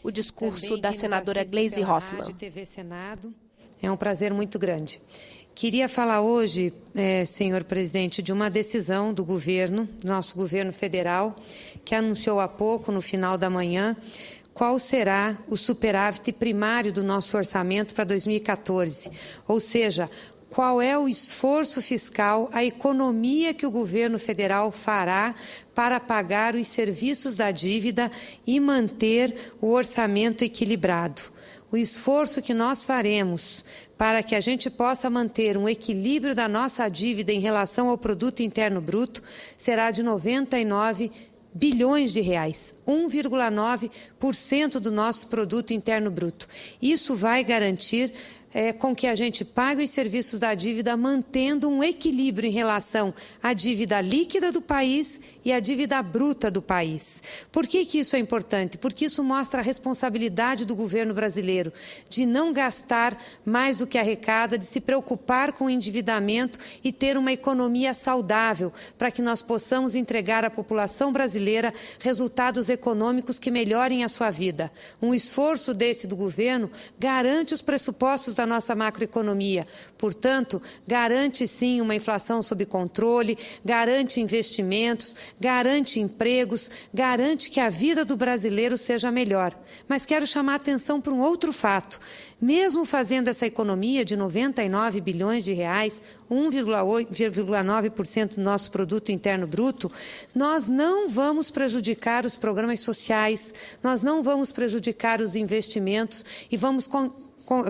o discurso da senadora Gleisi Hoffmann. TV Senado. É um prazer muito grande. Queria falar hoje, senhor presidente, de uma decisão do governo, nosso governo federal, que anunciou há pouco, no final da manhã, qual será o superávit primário do nosso orçamento para 2014, ou seja, qual é o esforço fiscal, a economia que o governo federal fará para pagar os serviços da dívida e manter o orçamento equilibrado. O esforço que nós faremos para que a gente possa manter um equilíbrio da nossa dívida em relação ao produto interno bruto será de 99 bilhões de reais, 1,9% do nosso produto interno bruto. Isso vai garantir com que a gente pague os serviços da dívida, mantendo um equilíbrio em relação à dívida líquida do país e à dívida bruta do país. Por que isso é importante? Porque isso mostra a responsabilidade do governo brasileiro de não gastar mais do que arrecada, de se preocupar com o endividamento e ter uma economia saudável, para que nós possamos entregar à população brasileira resultados econômicos que melhorem a sua vida. Um esforço desse do governo garante os pressupostos da nossa macroeconomia. Portanto, garante sim uma inflação sob controle, garante investimentos, garante empregos, garante que a vida do brasileiro seja melhor. Mas quero chamar a atenção para um outro fato. Mesmo fazendo essa economia de 99 bilhões de reais, 1,9% do nosso produto interno bruto, nós não vamos prejudicar os programas sociais, nós não vamos prejudicar os investimentos e vamos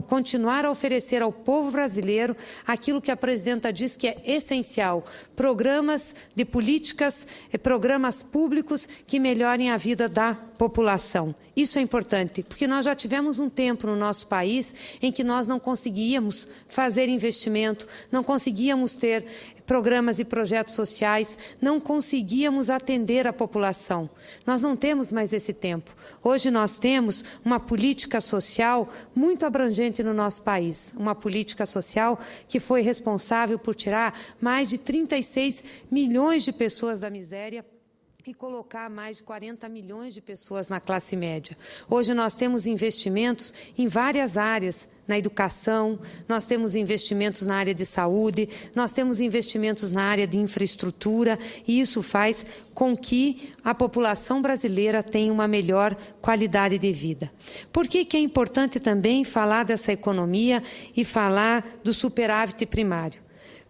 continuar a oferecer ao povo brasileiro aquilo que a presidenta diz que é essencial: programas de políticas, programas públicos que melhorem a vida da população. Isso é importante, porque nós já tivemos um tempo no nosso país em que nós não conseguíamos fazer investimento, não conseguíamos ter programas e projetos sociais, não conseguíamos atender a população. Nós não temos mais esse tempo. Hoje nós temos uma política social muito abrangente no nosso país, uma política social que foi responsável por tirar mais de 36 milhões de pessoas da miséria e colocar mais de 40 milhões de pessoas na classe média. Hoje nós temos investimentos em várias áreas, na educação, nós temos investimentos na área de saúde, nós temos investimentos na área de infraestrutura, e isso faz com que a população brasileira tenha uma melhor qualidade de vida. Por que é importante também falar dessa economia e falar do superávit primário?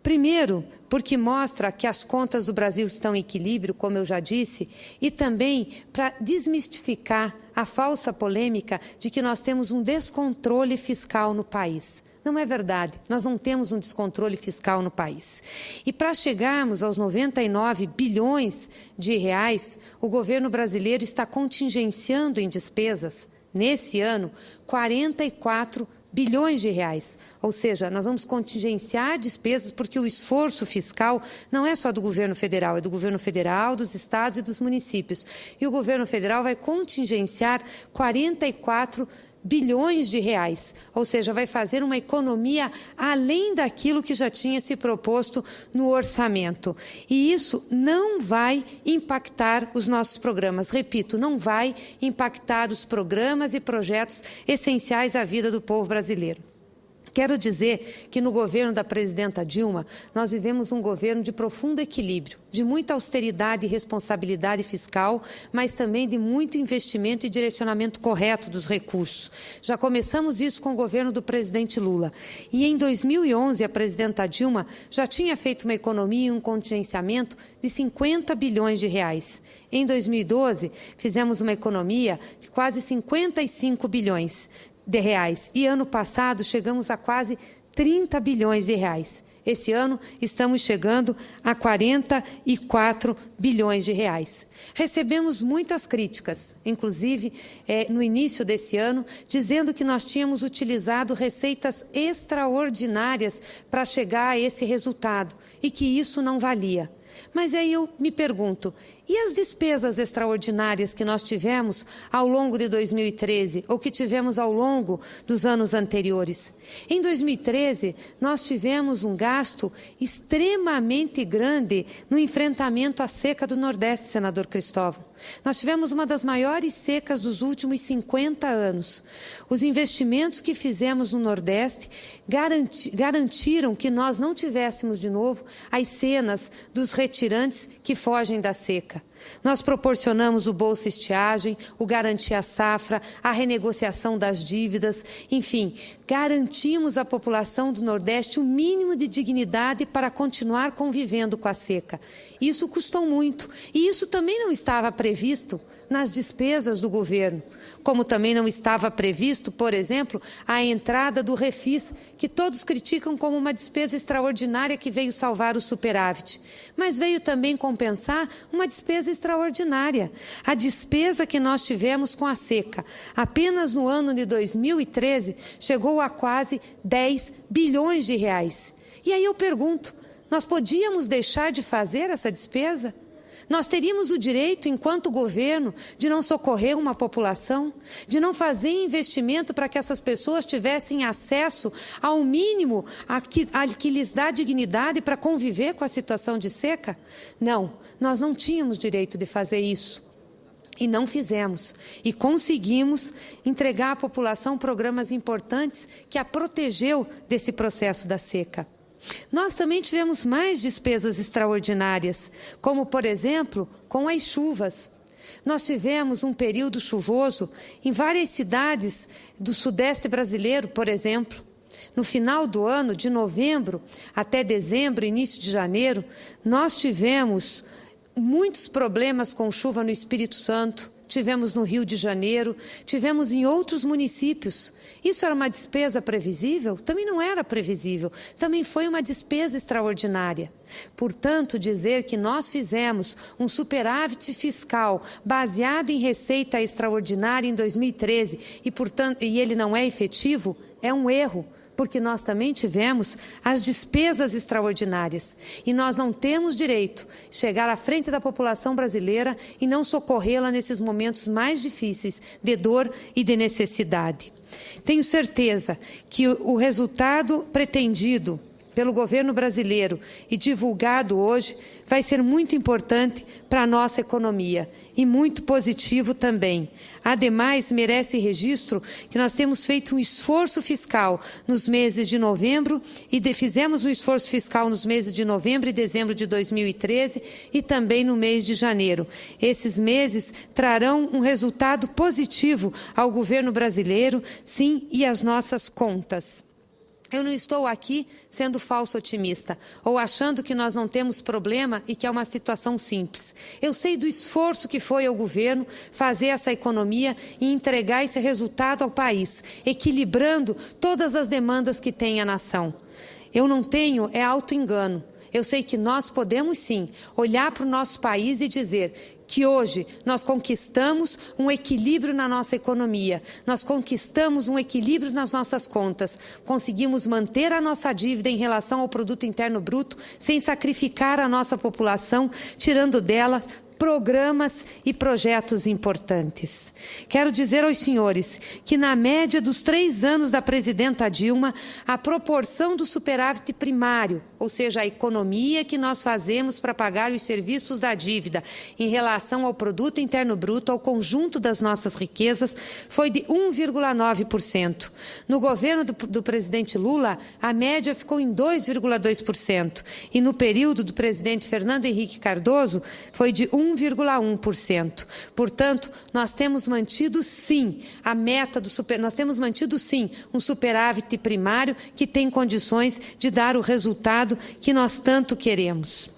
Primeiro, porque mostra que as contas do Brasil estão em equilíbrio, como eu já disse, e também para desmistificar a falsa polêmica de que nós temos um descontrole fiscal no país. Não é verdade, nós não temos um descontrole fiscal no país. E para chegarmos aos 99 bilhões de reais, o governo brasileiro está contingenciando em despesas, nesse ano, 44 bilhões de reais. Ou seja, nós vamos contingenciar despesas porque o esforço fiscal não é só do governo federal, é do governo federal, dos estados e dos municípios. E o governo federal vai contingenciar 44 bilhões de reais, ou seja, vai fazer uma economia além daquilo que já tinha se proposto no orçamento. E isso não vai impactar os nossos programas. Repito, não vai impactar os programas e projetos essenciais à vida do povo brasileiro. Quero dizer que no governo da presidenta Dilma, nós vivemos um governo de profundo equilíbrio, de muita austeridade e responsabilidade fiscal, mas também de muito investimento e direcionamento correto dos recursos. Já começamos isso com o governo do presidente Lula. E em 2011, a presidenta Dilma já tinha feito uma economia e um contingenciamento de 50 bilhões de reais. Em 2012, fizemos uma economia de quase 55 bilhões de reais. E ano passado chegamos a quase 30 bilhões de reais. Esse ano estamos chegando a 44 bilhões de reais. Recebemos muitas críticas, inclusive no início desse ano, dizendo que nós tínhamos utilizado receitas extraordinárias para chegar a esse resultado e que isso não valia. Mas aí eu me pergunto, E as despesas extraordinárias que nós tivemos ao longo de 2013, ou que tivemos ao longo dos anos anteriores? Em 2013, nós tivemos um gasto extremamente grande no enfrentamento à seca do Nordeste, senador Cristóvão. Nós tivemos uma das maiores secas dos últimos 50 anos. Os investimentos que fizemos no Nordeste garantiram que nós não tivéssemos de novo as cenas dos retirantes que fogem da seca. Nós proporcionamos o Bolsa Estiagem, o Garantia Safra, a renegociação das dívidas, enfim, garantimos à população do Nordeste o mínimo de dignidade para continuar convivendo com a seca. Isso custou muito e isso também não estava previsto nas despesas do governo, como também não estava previsto, por exemplo, a entrada do Refis, que todos criticam como uma despesa extraordinária que veio salvar o superávit, mas veio também compensar uma despesa extraordinária, a despesa que nós tivemos com a seca. Apenas no ano de 2013 chegou a quase 10 bilhões de reais. E aí eu pergunto, nós podíamos deixar de fazer essa despesa? Nós teríamos o direito, enquanto governo, de não socorrer uma população, de não fazer investimento para que essas pessoas tivessem acesso ao mínimo a que lhes dá dignidade para conviver com a situação de seca? Não, nós não tínhamos direito de fazer isso. E não fizemos. E conseguimos entregar à população programas importantes que a protegeu desse processo da seca. Nós também tivemos mais despesas extraordinárias, como, por exemplo, com as chuvas. Nós tivemos um período chuvoso em várias cidades do Sudeste brasileiro, por exemplo. No final do ano, de novembro até dezembro, início de janeiro, nós tivemos muitos problemas com chuva no Espírito Santo. Tivemos no Rio de Janeiro, tivemos em outros municípios. Isso era uma despesa previsível? Também não era previsível, também foi uma despesa extraordinária. Portanto, dizer que nós fizemos um superávit fiscal baseado em receita extraordinária em 2013 e ele não é efetivo, é um erro. Porque nós também tivemos as despesas extraordinárias. E nós não temos direito de chegar à frente da população brasileira e não socorrê-la nesses momentos mais difíceis de dor e de necessidade. Tenho certeza que o resultado pretendido pelo governo brasileiro e divulgado hoje vai ser muito importante para a nossa economia e muito positivo também. Ademais, merece registro que nós temos feito um esforço fiscal nos meses de novembro fizemos um esforço fiscal nos meses de novembro e dezembro de 2013 e também no mês de janeiro. Esses meses trarão um resultado positivo ao governo brasileiro, sim, e às nossas contas. Eu não estou aqui sendo falso otimista ou achando que nós não temos problema e que é uma situação simples. Eu sei do esforço que foi ao governo fazer essa economia e entregar esse resultado ao país, equilibrando todas as demandas que tem a nação. Eu não tenho auto-engano. Eu sei que nós podemos, sim, olhar para o nosso país e dizer que hoje nós conquistamos um equilíbrio na nossa economia, nós conquistamos um equilíbrio nas nossas contas, conseguimos manter a nossa dívida em relação ao produto interno bruto sem sacrificar a nossa população, tirando dela programas e projetos importantes. Quero dizer aos senhores que, na média dos 3 anos da presidenta Dilma, a proporção do superávit primário, ou seja, a economia que nós fazemos para pagar os serviços da dívida em relação ao produto interno bruto, ao conjunto das nossas riquezas, foi de 1,9%. No governo do presidente Lula, a média ficou em 2,2%. E no período do presidente Fernando Henrique Cardoso, foi de 1,1%. Portanto, nós temos mantido, sim, a meta do nós temos mantido, sim, um superávit primário que tem condições de dar o resultado que nós tanto queremos.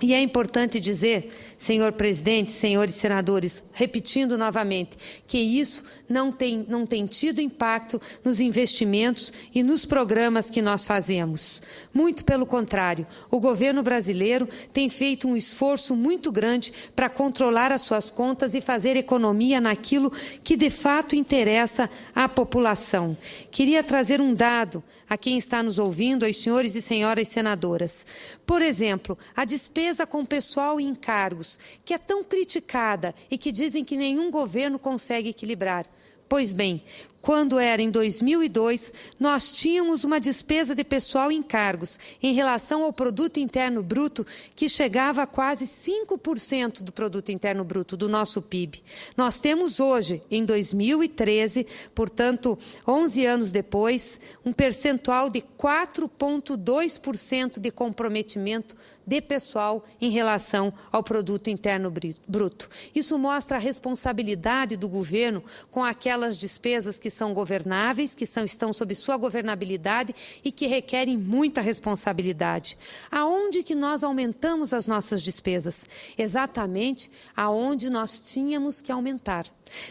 E é importante dizer, senhor presidente, senhores senadores, repetindo novamente, que isso não tem tido impacto nos investimentos e nos programas que nós fazemos. Muito pelo contrário, o governo brasileiro tem feito um esforço muito grande para controlar as suas contas e fazer economia naquilo que de fato interessa à população. Queria trazer um dado a quem está nos ouvindo, aos senhores e senhoras senadoras. Por exemplo, a despesa com pessoal e encargos encargos, que é tão criticada e que dizem que nenhum governo consegue equilibrar. Pois bem, quando era em 2002, nós tínhamos uma despesa de pessoal em encargos em relação ao Produto Interno Bruto que chegava a quase 5% do Produto Interno Bruto, do nosso PIB. Nós temos hoje, em 2013, portanto, 11 anos depois, um percentual de 4,2% de comprometimento de pessoal em relação ao Produto Interno Bruto. Isso mostra a responsabilidade do governo com aquelas despesas que são governáveis, que estão sob sua governabilidade e que requerem muita responsabilidade. Aonde que nós aumentamos as nossas despesas? Exatamente aonde nós tínhamos que aumentar.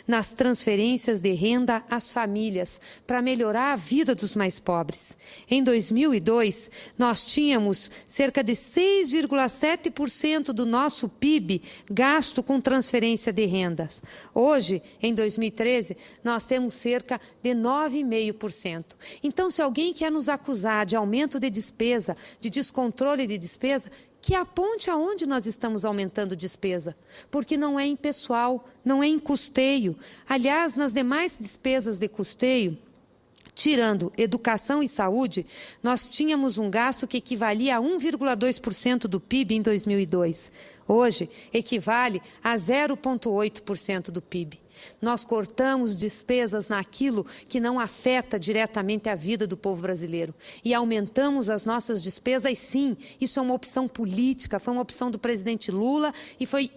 Nas transferências de renda às famílias, para melhorar a vida dos mais pobres. Em 2002, nós tínhamos cerca de 6,7% do nosso PIB gasto com transferência de rendas. Hoje, em 2013, nós temos cerca de 9,5%. Então, se alguém quer nos acusar de aumento de despesa, de descontrole de despesa, que aponte aonde nós estamos aumentando despesa, porque não é em pessoal, não é em custeio. Aliás, nas demais despesas de custeio, tirando educação e saúde, nós tínhamos um gasto que equivalia a 1,2% do PIB em 2002. Hoje, equivale a 0,8% do PIB. Nós cortamos despesas naquilo que não afeta diretamente a vida do povo brasileiro. E aumentamos as nossas despesas, sim, isso é uma opção política, foi uma opção do presidente Lula e foi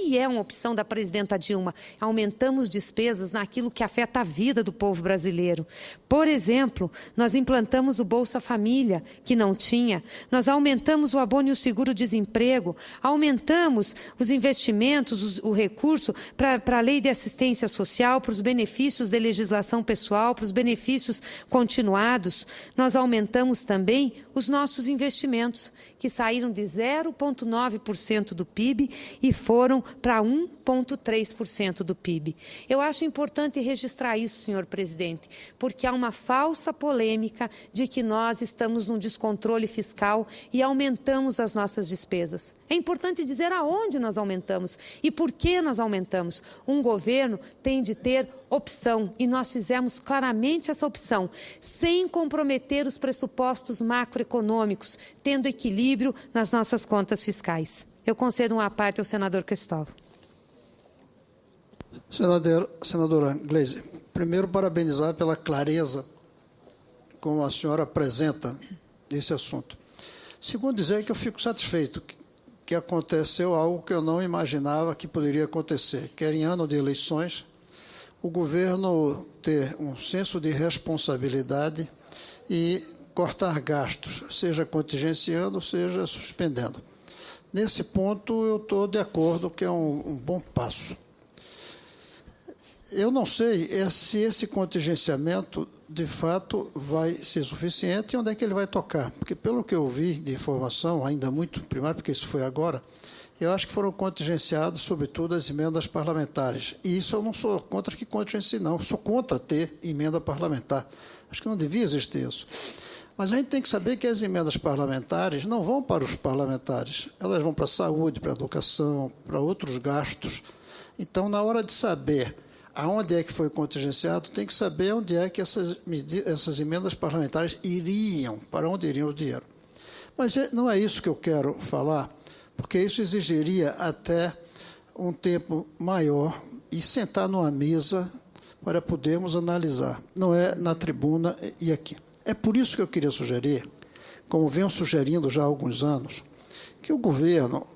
e é uma opção da presidenta Dilma. Aumentamos despesas naquilo que afeta a vida do povo brasileiro. Por exemplo, nós implantamos o Bolsa Família, que não tinha. Nós aumentamos o abono e o seguro-desemprego, aumentamos os investimentos, o recurso para a lei de assistência social, para os benefícios de legislação pessoal, para os benefícios continuados. Nós aumentamos também os nossos investimentos, que saíram de 0,9% do PIB e foram para 1,3% do PIB. Eu acho importante registrar isso, senhor presidente, porque há uma falsa polêmica de que nós estamos num descontrole fiscal e aumentamos as nossas despesas. É importante dizer aonde nós aumentamos e por que nós aumentamos. Um governo tem de ter opção, e nós fizemos claramente essa opção, sem comprometer os pressupostos macroeconômicos, tendo equilíbrio nas nossas contas fiscais. Eu concedo uma parte ao senador Cristóvão. Senadora Gleisi, primeiro parabenizar pela clareza como a senhora apresenta esse assunto. Segundo, dizer que eu fico satisfeito que aconteceu algo que eu não imaginava que poderia acontecer, que era em ano de eleições, o governo ter um senso de responsabilidade e cortar gastos, seja contingenciando, seja suspendendo. Nesse ponto, eu estou de acordo que é um bom passo. Eu não sei se esse contingenciamento, de fato, vai ser suficiente e onde é que ele vai tocar. Porque, pelo que eu vi de informação, ainda muito primário, porque isso foi agora, eu acho que foram contingenciadas, sobretudo, as emendas parlamentares. E isso eu não sou contra que contingencie, não. Eu sou contra ter emenda parlamentar. Acho que não devia existir isso. Mas a gente tem que saber que as emendas parlamentares não vão para os parlamentares. Elas vão para a saúde, para a educação, para outros gastos. Então, na hora de saber aonde é que foi contingenciado, tem que saber onde é que essas emendas parlamentares iriam, para onde iriam o dinheiro. Mas não é isso que eu quero falar, porque isso exigiria até um tempo maior e sentar numa mesa para podermos analisar. Não é na tribuna e aqui. É por isso que eu queria sugerir, como venho sugerindo já há alguns anos, que o governo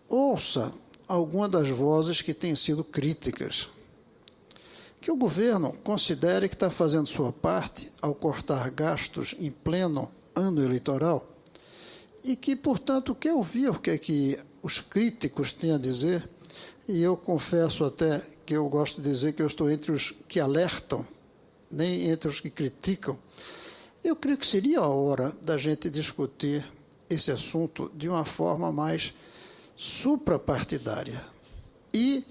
ouça alguma das vozes que têm sido críticas. Que o governo considere que está fazendo sua parte ao cortar gastos em pleno ano eleitoral e que, portanto, quer ouvir o que é que os críticos têm a dizer, e eu confesso até que eu gosto de dizer que eu estou entre os que alertam, nem entre os que criticam. Eu creio que seria a hora da gente discutir esse assunto de uma forma mais suprapartidária e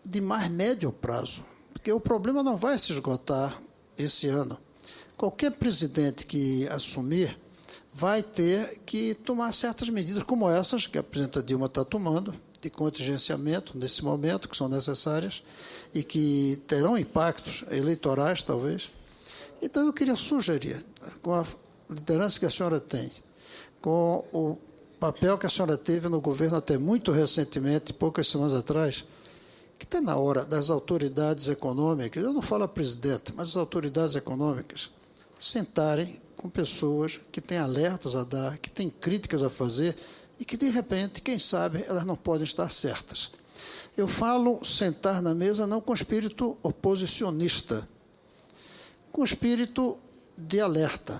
de mais médio prazo, porque o problema não vai se esgotar esse ano. Qualquer presidente que assumir vai ter que tomar certas medidas, como essas que a presidenta Dilma está tomando, de contingenciamento nesse momento, que são necessárias e que terão impactos eleitorais, talvez. Então, eu queria sugerir, com a liderança que a senhora tem, com o papel que a senhora teve no governo até muito recentemente, poucas semanas atrás, que está na hora das autoridades econômicas, eu não falo a presidente, mas as autoridades econômicas, sentarem com pessoas que têm alertas a dar, que têm críticas a fazer e que, de repente, quem sabe, elas não podem estar certas. Eu falo sentar na mesa não com espírito oposicionista, com espírito de alerta.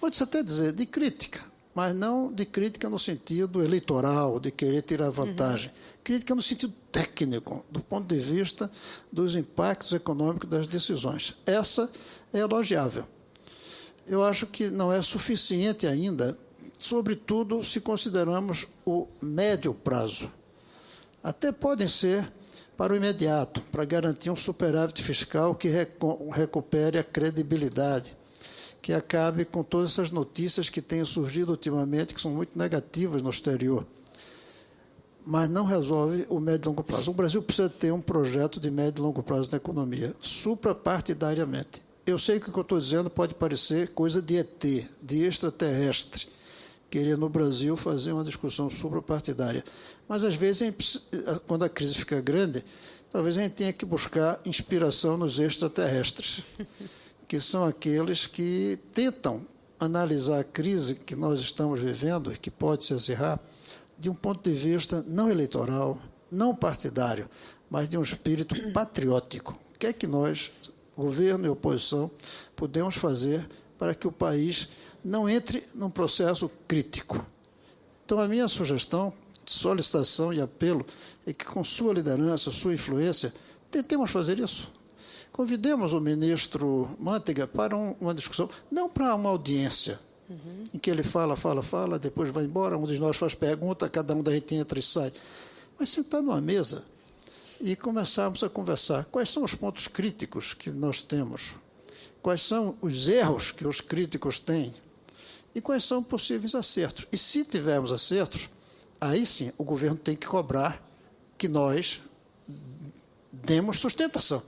Pode-se até dizer de crítica, mas não de crítica no sentido eleitoral, de querer tirar vantagem. Crítica no sentido técnico, do ponto de vista dos impactos econômicos das decisões. Essa é elogiável. Eu acho que não é suficiente ainda, sobretudo se consideramos o médio prazo. Até podem ser para o imediato, para garantir um superávit fiscal que recupere a credibilidade, que acabe com todas essas notícias que têm surgido ultimamente, que são muito negativas no exterior. Mas não resolve o médio e longo prazo. O Brasil precisa ter um projeto de médio e longo prazo na economia, suprapartidariamente. Eu sei que o que eu estou dizendo pode parecer coisa de ET, de extraterrestre, querer no Brasil fazer uma discussão suprapartidária. Mas, às vezes, quando a crise fica grande, talvez a gente tenha que buscar inspiração nos extraterrestres, que são aqueles que tentam analisar a crise que nós estamos vivendo, e que pode se acirrar, de um ponto de vista não eleitoral, não partidário, mas de um espírito patriótico. O que é que nós, governo e oposição, podemos fazer para que o país não entre num processo crítico? Então, a minha sugestão, solicitação e apelo é que, com sua liderança, sua influência, tentemos fazer isso. Convidemos o ministro Manteiga para uma discussão, não para uma audiência, em que ele fala, depois vai embora, um de nós faz pergunta, cada um da gente entra e sai. Mas sentar numa mesa e começarmos a conversar. Quais são os pontos críticos que nós temos? Quais são os erros que os críticos têm? E quais são possíveis acertos? E, se tivermos acertos, aí sim o governo tem que cobrar que nós demos sustentação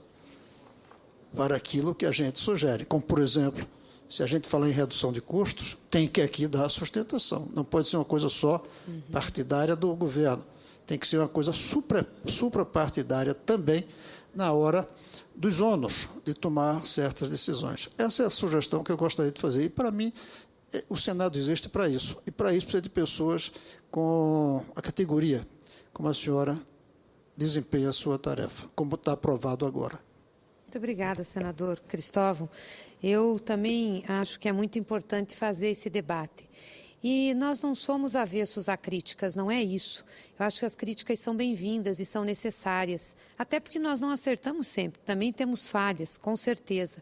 para aquilo que a gente sugere. Como, por exemplo, se a gente falar em redução de custos, tem que aqui dar sustentação. Não pode ser uma coisa só partidária do governo. Tem que ser uma coisa suprapartidária também na hora dos ônus de tomar certas decisões. Essa é a sugestão que eu gostaria de fazer. E, para mim, o Senado existe para isso. E, para isso, precisa de pessoas com a categoria, como a senhora desempenha a sua tarefa, como está aprovado agora. Muito obrigada, senador Cristóvão. Eu também acho que é muito importante fazer esse debate. E nós não somos avessos a críticas, não é isso. Eu acho que as críticas são bem-vindas e são necessárias, até porque nós não acertamos sempre, também temos falhas, com certeza.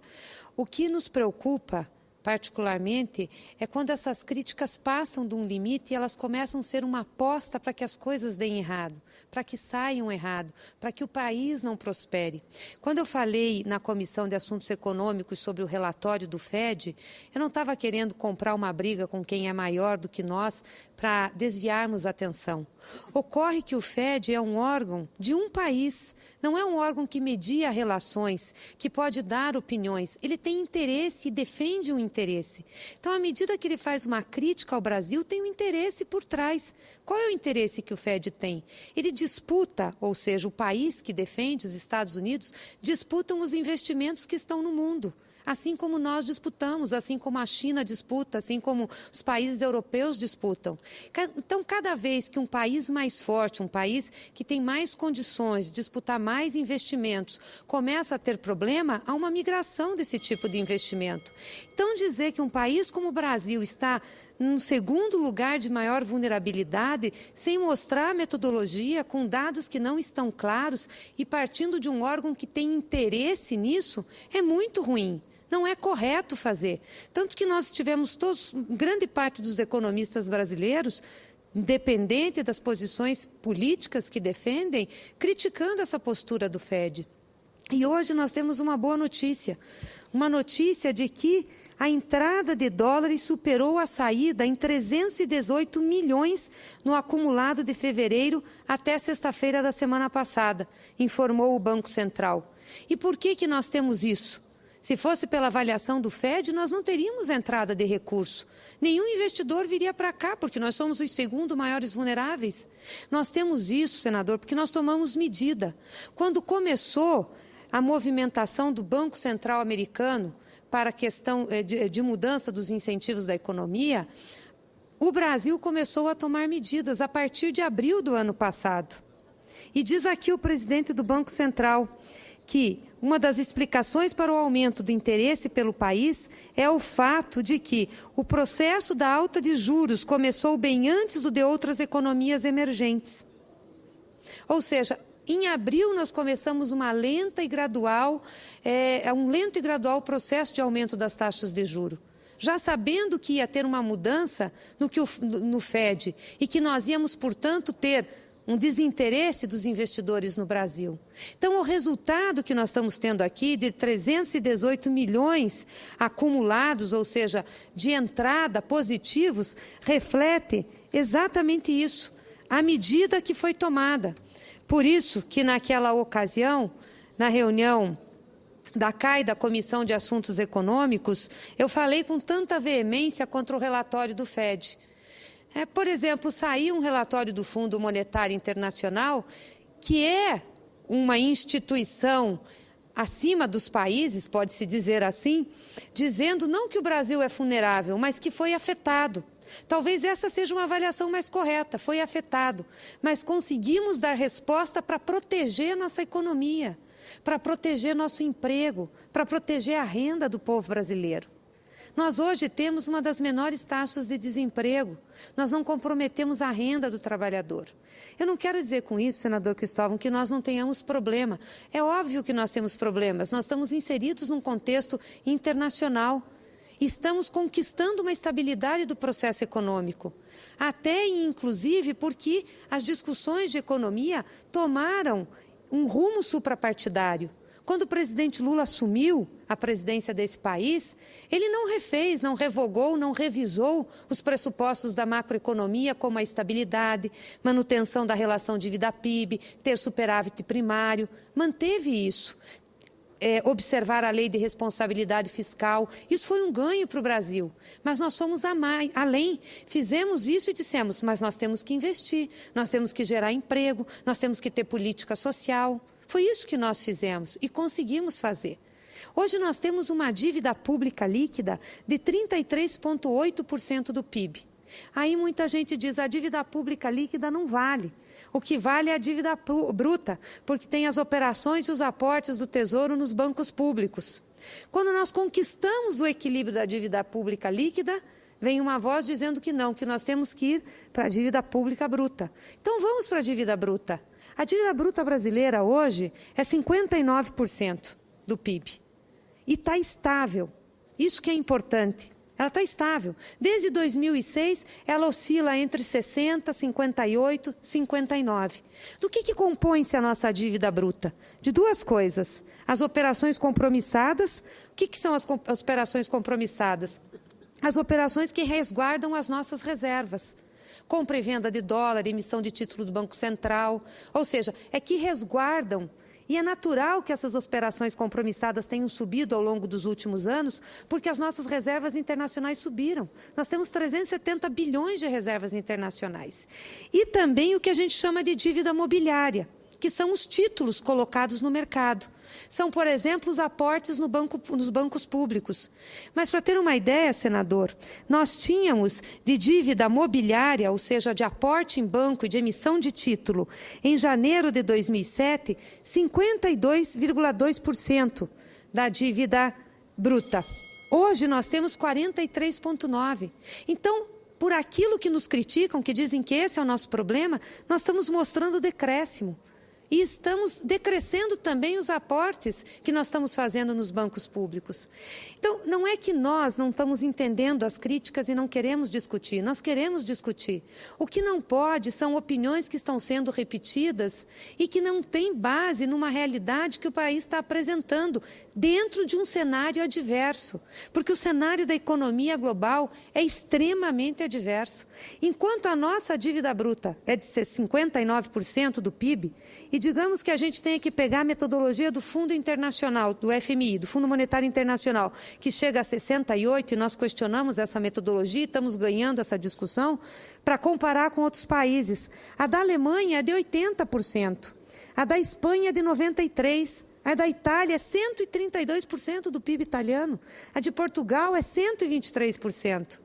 O que nos preocupa, particularmente, é quando essas críticas passam de um limite e elas começam a ser uma aposta para que as coisas deem errado, para que saiam errado, para que o país não prospere. Quando eu falei na Comissão de Assuntos Econômicos sobre o relatório do FED, eu não estava querendo comprar uma briga com quem é maior do que nós para desviarmos a atenção. Ocorre que o FED é um órgão de um país, não é um órgão que media relações, que pode dar opiniões. Ele tem interesse e defende um interesse. Então, à medida que ele faz uma crítica ao Brasil, tem um interesse por trás. Qual é o interesse que o FED tem? Ele disputa, ou seja, o país que defende, os Estados Unidos, disputam os investimentos que estão no mundo. Assim como nós disputamos, assim como a China disputa, assim como os países europeus disputam. Então, cada vez que um país mais forte, um país que tem mais condições de disputar mais investimentos, começa a ter problema, há uma migração desse tipo de investimento. Então, dizer que um país como o Brasil está no segundo lugar de maior vulnerabilidade, sem mostrar a metodologia, com dados que não estão claros e partindo de um órgão que tem interesse nisso, é muito ruim. Não é correto fazer. Tanto que nós tivemos grande parte dos economistas brasileiros, independente das posições políticas que defendem, criticando essa postura do FED. E hoje nós temos uma boa notícia. uma notícia de que a entrada de dólares superou a saída em 318 milhões no acumulado de fevereiro até sexta-feira da semana passada, informou o Banco Central. E por que nós temos isso? Se fosse pela avaliação do FED, nós não teríamos entrada de recurso. Nenhum investidor viria para cá, porque nós somos os segundo maiores vulneráveis. Nós temos isso, senador, porque nós tomamos medida. Quando começou a movimentação do Banco Central americano para a questão de mudança dos incentivos da economia, o Brasil começou a tomar medidas a partir de abril do ano passado. E diz aqui o presidente do Banco Central que uma das explicações para o aumento do interesse pelo país é o fato de que o processo da alta de juros começou bem antes do de outras economias emergentes. Ou seja, em abril nós começamos um lento e gradual processo de aumento das taxas de juros, já sabendo que ia ter uma mudança no FED e que nós íamos, portanto, ter um desinteresse dos investidores no Brasil. Então, o resultado que nós estamos tendo aqui de 318 milhões acumulados, ou seja, de entrada positivos, reflete exatamente isso, a medida que foi tomada. Por isso que, naquela ocasião, na reunião da CAI, da Comissão de Assuntos Econômicos, eu falei com tanta veemência contra o relatório do FED. Por exemplo, saiu um relatório do Fundo Monetário Internacional, que é uma instituição acima dos países, pode-se dizer assim, dizendo não que o Brasil é vulnerável, mas que foi afetado. Talvez essa seja uma avaliação mais correta, foi afetado, mas conseguimos dar resposta para proteger nossa economia, para proteger nosso emprego, para proteger a renda do povo brasileiro. Nós hoje temos uma das menores taxas de desemprego, nós não comprometemos a renda do trabalhador. Eu não quero dizer com isso, senador Cristóvão, que nós não tenhamos problema. É óbvio que nós temos problemas, nós estamos inseridos num contexto internacional. Estamos conquistando uma estabilidade do processo econômico, até e inclusive porque as discussões de economia tomaram um rumo suprapartidário. Quando o presidente Lula assumiu a presidência desse país, ele não refez, não revogou, não revisou os pressupostos da macroeconomia, como a estabilidade, manutenção da relação dívida-PIB, ter superávit primário, manteve isso. Observar a lei de responsabilidade fiscal, isso foi um ganho para o Brasil, mas nós fomos além, fizemos isso e dissemos, mas nós temos que investir, nós temos que gerar emprego, nós temos que ter política social. Foi isso que nós fizemos e conseguimos fazer. Hoje nós temos uma dívida pública líquida de 33,8% do PIB. Aí muita gente diz, a dívida pública líquida não vale. O que vale é a dívida bruta, porque tem as operações e os aportes do Tesouro nos bancos públicos. Quando nós conquistamos o equilíbrio da dívida pública líquida, vem uma voz dizendo que não, que nós temos que ir para a dívida pública bruta. Então vamos para a dívida bruta. A dívida bruta brasileira hoje é 59% do PIB. E está estável. Isso que é importante. Ela está estável. Desde 2006, ela oscila entre 60, 58, 59. Do que compõe-se a nossa dívida bruta? De duas coisas. As operações compromissadas. O que são as operações compromissadas? As operações que resguardam as nossas reservas. Compra e venda de dólar, emissão de título do Banco Central. Ou seja, é que resguardam. E é natural que essas operações compromissadas tenham subido ao longo dos últimos anos, porque as nossas reservas internacionais subiram. Nós temos 370 bilhões de reservas internacionais. E também o que a gente chama de dívida mobiliária, que são os títulos colocados no mercado. São, por exemplo, os aportes nos bancos públicos. Mas, para ter uma ideia, senador, nós tínhamos de dívida mobiliária, ou seja, de aporte em banco e de emissão de título, em janeiro de 2007, 52,2% da dívida bruta. Hoje, nós temos 43,9%. Então, por aquilo que nos criticam, que dizem que esse é o nosso problema, nós estamos mostrando o decréscimo. E estamos decrescendo também os aportes que nós estamos fazendo nos bancos públicos. Então, não é que nós não estamos entendendo as críticas e não queremos discutir, nós queremos discutir. O que não pode são opiniões que estão sendo repetidas e que não têm base numa realidade que o país está apresentando dentro de um cenário adverso. Porque o cenário da economia global é extremamente adverso. Enquanto a nossa dívida bruta é de 59% do PIB, e digamos que a gente tenha que pegar a metodologia do Fundo Internacional, do FMI, do Fundo Monetário Internacional, que chega a 68%, e nós questionamos essa metodologia e estamos ganhando essa discussão, para comparar com outros países. A da Alemanha é de 80%, a da Espanha é de 93%, a da Itália é 132% do PIB italiano, a de Portugal é 123%.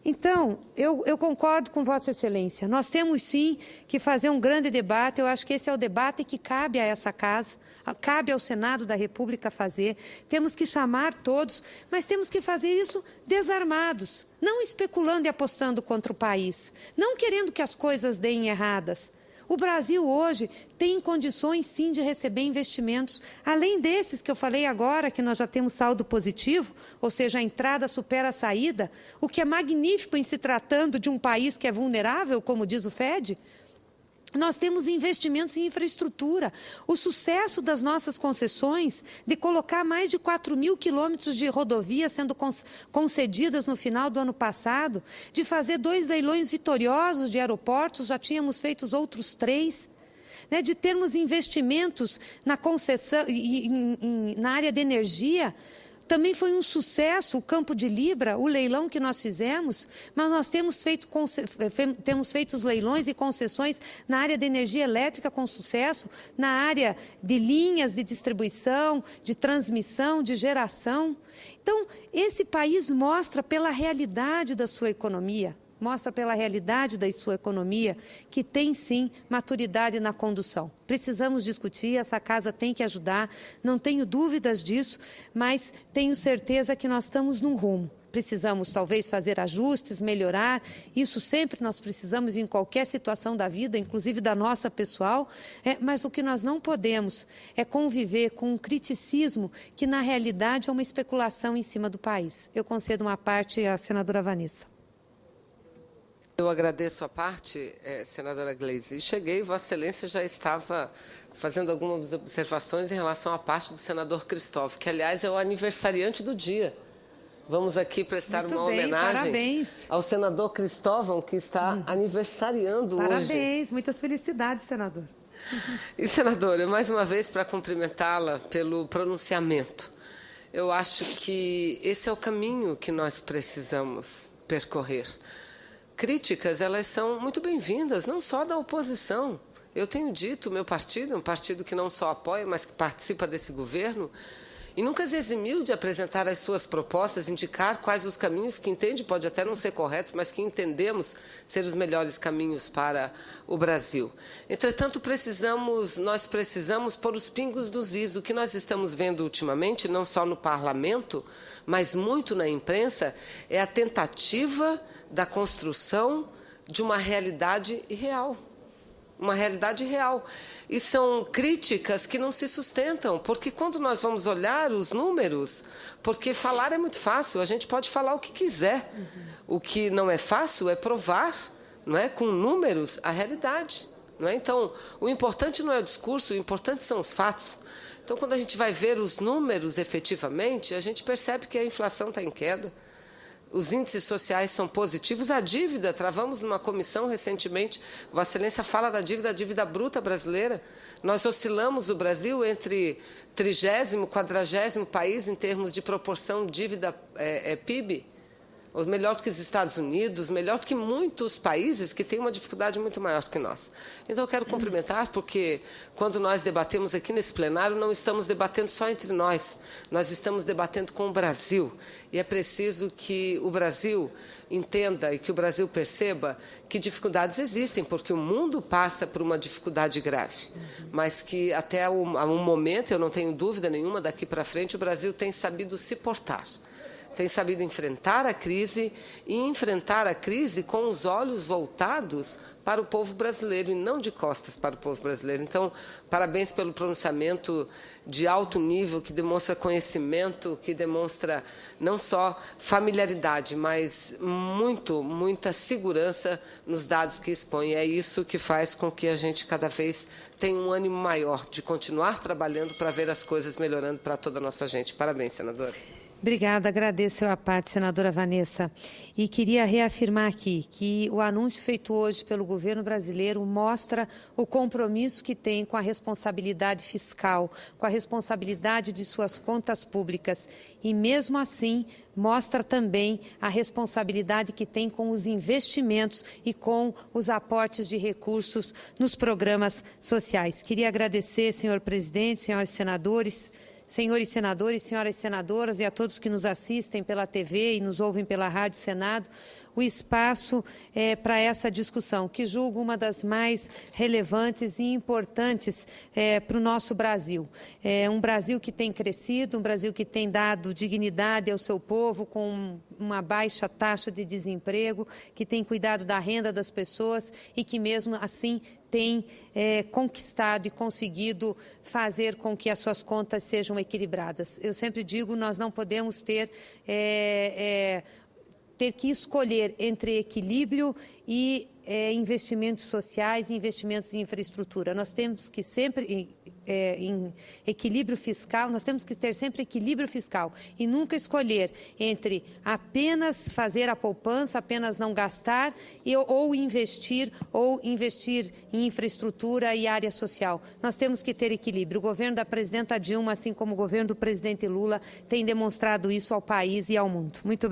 Então, eu concordo com Vossa Excelência. Nós temos, sim, que fazer um grande debate. Eu acho que esse é o debate que cabe a essa casa, cabe ao Senado da República fazer. Temos que chamar todos, mas temos que fazer isso desarmados, não especulando e apostando contra o país, não querendo que as coisas deem erradas. O Brasil hoje tem condições, sim, de receber investimentos, além desses que eu falei agora, que nós já temos saldo positivo, ou seja, a entrada supera a saída, o que é magnífico em se tratando de um país que é vulnerável, como diz o FED. Nós temos investimentos em infraestrutura. O sucesso das nossas concessões, de colocar mais de 4.000 quilômetros de rodovia sendo concedidas no final do ano passado, de fazer 2 leilões vitoriosos de aeroportos, já tínhamos feito os outros 3, né, de termos investimentos na concessão, na área de energia. Também foi um sucesso o Campo de Libra, o leilão que nós fizemos, mas nós temos feito os leilões e concessões na área de energia elétrica com sucesso, na área de linhas de distribuição, de transmissão, de geração. Então, esse país mostra pela realidade da sua economia, que tem, sim, maturidade na condução. Precisamos discutir, essa casa tem que ajudar, não tenho dúvidas disso, mas tenho certeza que nós estamos num rumo. Precisamos, talvez, fazer ajustes, melhorar, isso sempre nós precisamos em qualquer situação da vida, inclusive da nossa pessoal, mas o que nós não podemos é conviver com um criticismo que, na realidade, é uma especulação em cima do país. Eu concedo uma parte à senadora Vanessa. Eu agradeço a parte, senadora Gleisi. Cheguei, Vossa Excelência já estava fazendo algumas observações em relação à parte do senador Cristóvão, que, aliás, é o aniversariante do dia. Vamos aqui prestar uma homenagem ao senador Cristóvão, que está aniversariando hoje. Parabéns, muitas felicidades, senador. E, senadora, mais uma vez, para cumprimentá-la pelo pronunciamento, eu acho que esse é o caminho que nós precisamos percorrer. Críticas, elas são muito bem-vindas, não só da oposição. Eu tenho dito, o meu partido é um partido que não só apoia, mas que participa desse governo, e nunca se eximiu de apresentar as suas propostas, indicar quais os caminhos que entende, pode até não ser corretos, mas que entendemos ser os melhores caminhos para o Brasil. Entretanto, nós precisamos pôr os pingos nos is. O que nós estamos vendo ultimamente, não só no parlamento, mas muito na imprensa, é a tentativa da construção de uma realidade irreal. Uma realidade real. E são críticas que não se sustentam, porque quando nós vamos olhar os números, porque falar é muito fácil, a gente pode falar o que quiser. O que não é fácil é provar, não é, com números, a realidade. Não é? Então, o importante não é o discurso, o importante são os fatos. Então, quando a gente vai ver os números efetivamente, a gente percebe que a inflação está em queda. Os índices sociais são positivos. A dívida, travamos numa comissão recentemente, Vossa Excelência fala da dívida bruta brasileira. Nós oscilamos o Brasil entre 30º e 40º país em termos de proporção dívida PIB, ou melhor do que os Estados Unidos, melhor do que muitos países que têm uma dificuldade muito maior que nós. Então, eu quero cumprimentar, porque quando nós debatemos aqui nesse plenário, não estamos debatendo só entre nós estamos debatendo com o Brasil. E é preciso que o Brasil entenda e que o Brasil perceba que dificuldades existem, porque o mundo passa por uma dificuldade grave, mas que até um momento, eu não tenho dúvida nenhuma, daqui para frente, o Brasil tem sabido se portar. tem sabido enfrentar a crise e enfrentar a crise com os olhos voltados para o povo brasileiro e não de costas para o povo brasileiro. Então, parabéns pelo pronunciamento de alto nível, que demonstra conhecimento, que demonstra não só familiaridade, mas muita segurança nos dados que expõe. É isso que faz com que a gente cada vez tenha um ânimo maior de continuar trabalhando para ver as coisas melhorando para toda a nossa gente. Parabéns, senadora. Obrigada, agradeço a parte, senadora Vanessa. E queria reafirmar aqui que o anúncio feito hoje pelo governo brasileiro mostra o compromisso que tem com a responsabilidade fiscal, com a responsabilidade de suas contas públicas. E, mesmo assim, mostra também a responsabilidade que tem com os investimentos e com os aportes de recursos nos programas sociais. Queria agradecer, senhor presidente, senhores senadores, senhoras senadoras e a todos que nos assistem pela TV e nos ouvem pela Rádio Senado, o espaço para essa discussão, que julgo uma das mais relevantes e importantes para o nosso Brasil. Um Brasil que tem crescido, um Brasil que tem dado dignidade ao seu povo com uma baixa taxa de desemprego, que tem cuidado da renda das pessoas e que, mesmo assim, tem conquistado e conseguido fazer com que as suas contas sejam equilibradas. Eu sempre digo, nós não podemos ter que escolher entre equilíbrio e investimentos sociais e investimentos em infraestrutura. Nós temos que sempre, em equilíbrio fiscal, nós temos que ter sempre equilíbrio fiscal e nunca escolher entre apenas fazer a poupança, apenas não gastar ou investir em infraestrutura e área social. Nós temos que ter equilíbrio. O governo da presidenta Dilma, assim como o governo do presidente Lula, tem demonstrado isso ao país e ao mundo. Muito obrigada.